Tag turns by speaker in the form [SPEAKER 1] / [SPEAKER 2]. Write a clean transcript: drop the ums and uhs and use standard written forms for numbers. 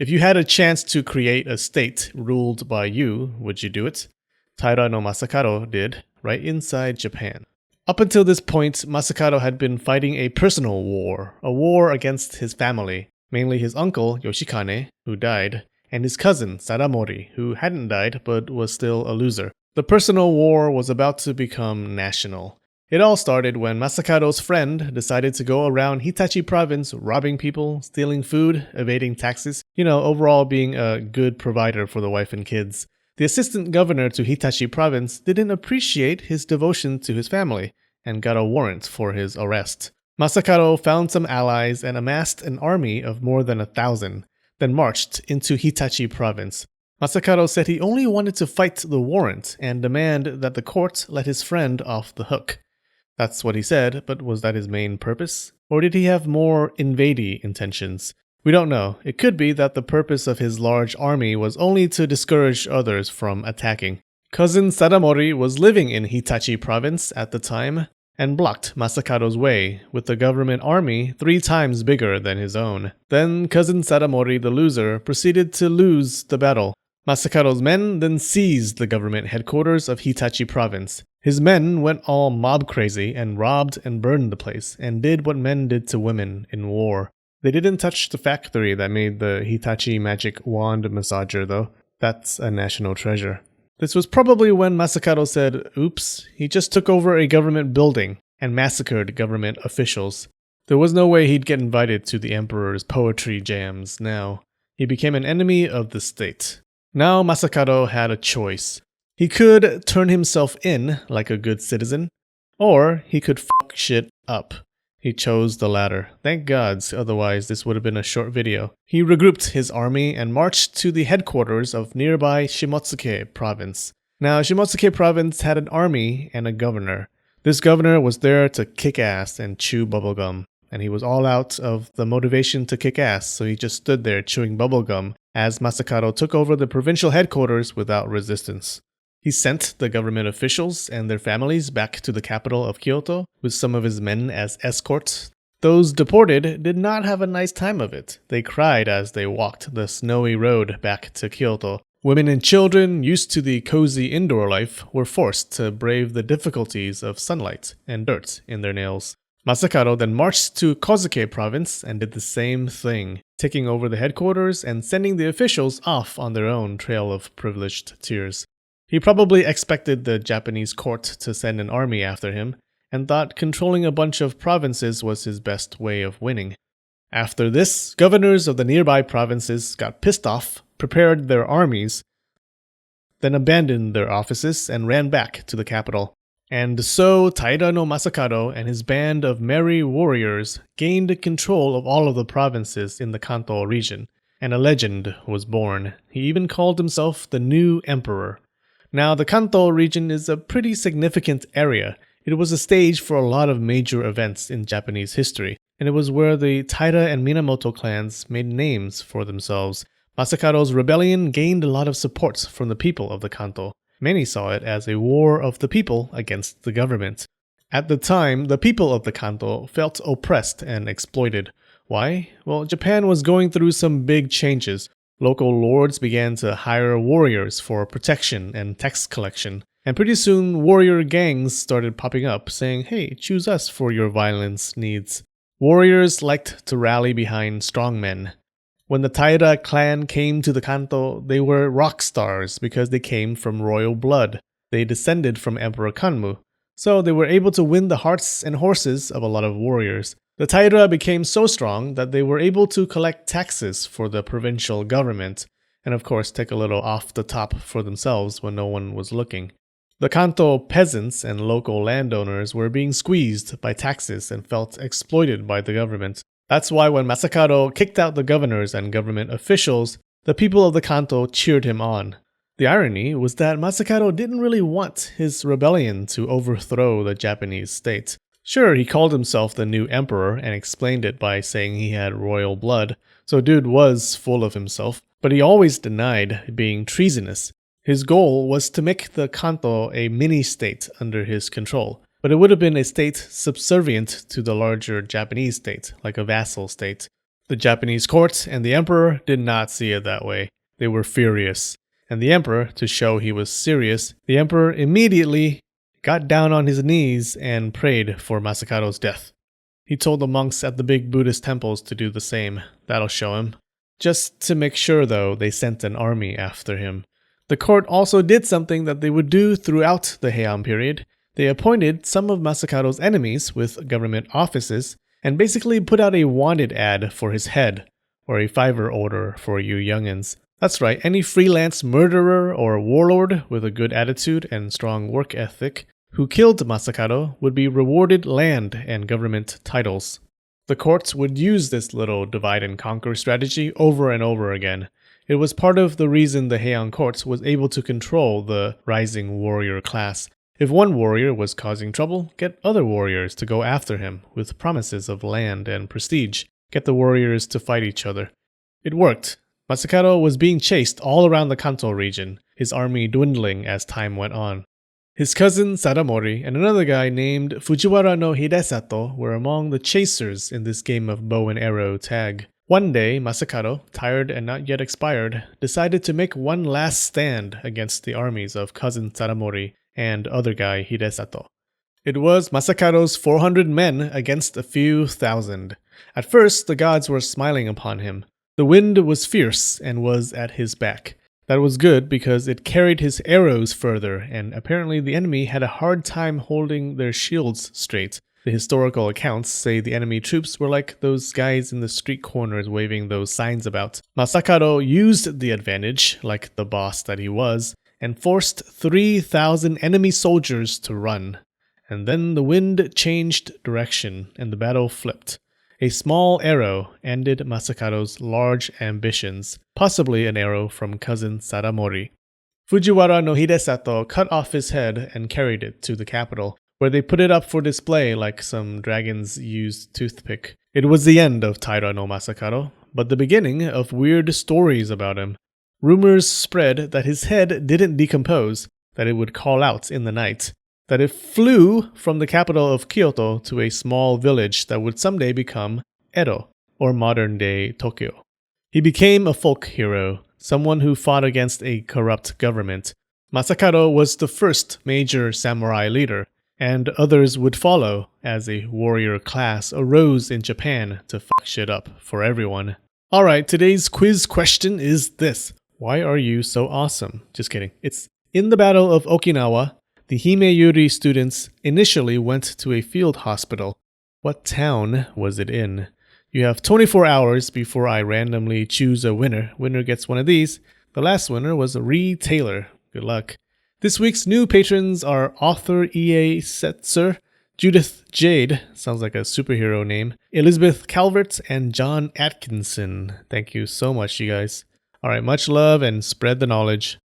[SPEAKER 1] If you had a chance to create a state ruled by you, would you do it? Taira no Masakado did, right inside Japan. Up until this point, Masakado had been fighting a personal war, a war against his family, mainly his uncle Yoshikane, who died, and his cousin Sadamori, who hadn't died but was still a loser. The personal war was about to become national. It all started when Masakado's friend decided to go around Hitachi province robbing people, stealing food, evading taxes, overall being a good provider for the wife and kids. The assistant governor to Hitachi province didn't appreciate his devotion to his family and got a warrant for his arrest. Masakado found some allies and amassed an army of more than 1,000, then marched into Hitachi province. Masakado said he only wanted to fight the warrant and demand that the court let his friend off the hook. That's what he said, but was that his main purpose? Or did he have more invadey intentions? We don't know. It could be that the purpose of his large army was only to discourage others from attacking. Cousin Sadamori was living in Hitachi province at the time and blocked Masakado's way with the government army 3 times bigger than his own. Then cousin Sadamori, the loser, proceeded to lose the battle. Masakado's men then seized the government headquarters of Hitachi province. His men went all mob crazy and robbed and burned the place and did what men did to women in war. They didn't touch the factory that made the Hitachi magic wand massager though. That's a national treasure. This was probably when Masakado said, oops, he just took over a government building and massacred government officials. There was no way he'd get invited to the emperor's poetry jams now. He became an enemy of the state. Now Masakado had a choice. He could turn himself in like a good citizen, or he could fuck shit up. He chose the latter. Thank gods, otherwise this would have been a short video. He regrouped his army and marched to the headquarters of nearby Shimotsuke province. Now, Shimotsuke province had an army and a governor. This governor was there to kick ass and chew bubblegum, and he was all out of the motivation to kick ass, so he just stood there chewing bubblegum as Masakado took over the provincial headquarters without resistance. He sent the government officials and their families back to the capital of Kyoto with some of his men as escorts. Those deported did not have a nice time of it. They cried as they walked the snowy road back to Kyoto. Women and children, used to the cozy indoor life, were forced to brave the difficulties of sunlight and dirt in their nails. Masakado then marched to Kozuke province and did the same thing, taking over the headquarters and sending the officials off on their own trail of privileged tears. He probably expected the Japanese court to send an army after him, and thought controlling a bunch of provinces was his best way of winning. After this, governors of the nearby provinces got pissed off, prepared their armies, then abandoned their offices and ran back to the capital. And so Taira no Masakado and his band of merry warriors gained control of all of the provinces in the Kanto region, and a legend was born. He even called himself the new emperor. Now, the Kanto region is a pretty significant area. It was a stage for a lot of major events in Japanese history, and it was where the Taira and Minamoto clans made names for themselves. Masakado's rebellion gained a lot of support from the people of the Kanto. Many saw it as a war of the people against the government. At the time, the people of the Kanto felt oppressed and exploited. Why? Well, Japan was going through some big changes. Local lords began to hire warriors for protection and tax collection. And pretty soon, warrior gangs started popping up, saying, hey, choose us for your violence needs. Warriors liked to rally behind strong men. When the Taira clan came to the Kanto, they were rock stars because they came from royal blood. They descended from Emperor Kanmu, so they were able to win the hearts and horses of a lot of warriors. The Taira became so strong that they were able to collect taxes for the provincial government, and of course take a little off the top for themselves when no one was looking. The Kanto peasants and local landowners were being squeezed by taxes and felt exploited by the government. That's why when Masakado kicked out the governors and government officials, the people of the Kanto cheered him on. The irony was that Masakado didn't really want his rebellion to overthrow the Japanese state. Sure, he called himself the new emperor and explained it by saying he had royal blood, so dude was full of himself, but he always denied being treasonous. His goal was to make the Kanto a mini-state under his control, but it would have been a state subservient to the larger Japanese state, like a vassal state. The Japanese court and the emperor did not see it that way. They were furious. And the emperor, to show he was serious, the emperor immediately got down on his knees and prayed for Masakado's death. He told the monks at the big Buddhist temples to do the same. That'll show him. Just to make sure, though, they sent an army after him. The court also did something that they would do throughout the Heian period. They appointed some of Masakado's enemies with government offices and basically put out a wanted ad for his head, or a $5 order for you youngins. That's right, any freelance murderer or warlord with a good attitude and strong work ethic who killed Masakado would be rewarded land and government titles. The courts would use this little divide and conquer strategy over and over again. It was part of the reason the Heian courts was able to control the rising warrior class. If one warrior was causing trouble, get other warriors to go after him with promises of land and prestige. Get the warriors to fight each other. It worked. Masakado was being chased all around the Kanto region, his army dwindling as time went on. His cousin Sadamori and another guy named Fujiwara no Hidesato were among the chasers in this game of bow and arrow tag. One day, Masakado, tired and not yet expired, decided to make one last stand against the armies of cousin Sadamori and other guy Hidesato. It was Masakado's 400 men against a few thousand. At first, the gods were smiling upon him. The wind was fierce and was at his back. That was good because it carried his arrows further, and apparently the enemy had a hard time holding their shields straight. The historical accounts say the enemy troops were like those guys in the street corners waving those signs about. Masakado used the advantage, like the boss that he was, and forced 3,000 enemy soldiers to run. And then the wind changed direction, and the battle flipped. A small arrow ended Masakado's large ambitions, possibly an arrow from cousin Sadamori. Fujiwara no Hidesato cut off his head and carried it to the capital, where they put it up for display like some dragon's used toothpick. It was the end of Taira no Masakado, but the beginning of weird stories about him. Rumors spread that his head didn't decompose, that it would call out in the night, that it flew from the capital of Kyoto to a small village that would someday become Edo, or modern-day Tokyo. He became a folk hero, someone who fought against a corrupt government. Masakado was the first major samurai leader, and others would follow as a warrior class arose in Japan to fuck shit up for everyone. Alright, today's quiz question is this. Why are you so awesome? Just kidding. It's in the Battle of Okinawa, the Himeyuri students initially went to a field hospital. What town was it in? You have 24 hours before I randomly choose a winner. Winner gets one of these. The last winner was Ree Taylor. Good luck. This week's new patrons are Author E.A. Setzer, Judith Jade, sounds like a superhero name, Elizabeth Calvert, and John Atkinson. Thank you so much, you guys. Alright, much love and spread the knowledge.